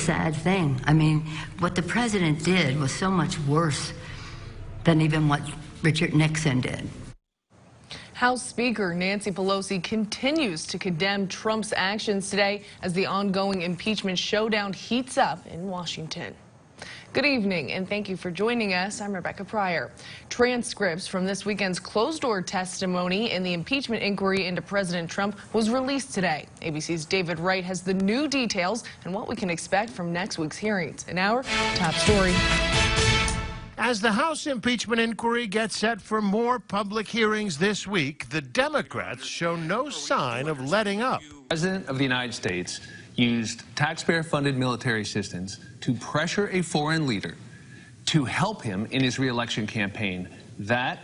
sad thing. I mean, what the president did was so much worse than even what Richard Nixon did. House Speaker Nancy Pelosi continues to condemn Trump's actions today as the ongoing impeachment showdown heats up in Washington. Good evening, and thank you for joining us. I'm Rebecca Pryor. Transcripts from this weekend's closed-door testimony in the impeachment inquiry into President Trump was released today. ABC's David Wright has the new details and what we can expect from next week's hearings. In our top story. As the House impeachment inquiry gets set for more public hearings this week, the Democrats show no sign of letting up. The President of the United States used taxpayer-funded military assistance to pressure a foreign leader to help him in his re-election campaign. That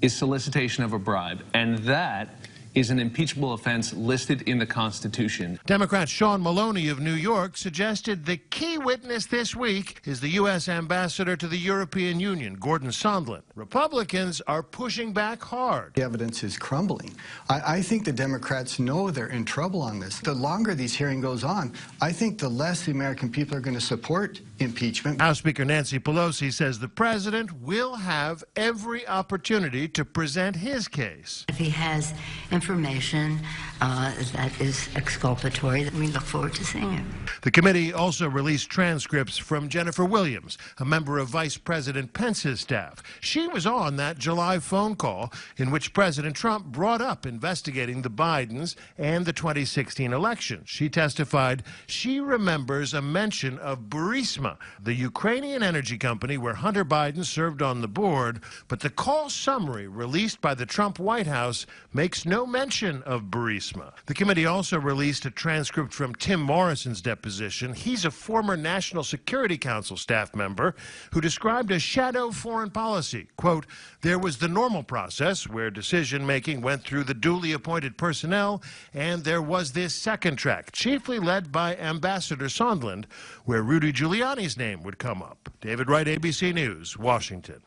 is solicitation of a bribe, and that is an impeachable offense listed in the Constitution. Democrat Sean Maloney of New York suggested the key witness this week is the U.S. ambassador to the European Union, Gordon Sondland. Republicans are pushing back hard. The evidence is crumbling. I think the Democrats know they're in trouble on this. The longer these hearings goes on, I think the less the American people are going to support impeachment. House Speaker Nancy Pelosi says the president will have every opportunity to present his case. If he has information that is exculpatory, we look forward to seeing it. The committee also released transcripts from Jennifer Williams, a member of Vice President Pence's staff. She was on that July phone call in which President Trump brought up investigating the Bidens and the 2016 election. She testified she remembers a mention of Burisma, the Ukrainian energy company where Hunter Biden served on the board, but the call summary released by the Trump White House makes no mention of Burisma. The committee also released a transcript from Tim Morrison's deposition. He's a former National Security Council staff member who described a shadow foreign policy. Quote, there was the normal process where decision-making went through the duly appointed personnel, and there was this second track, chiefly led by Ambassador Sondland, where Rudy Giuliani's name would come up. David Wright, ABC News, Washington.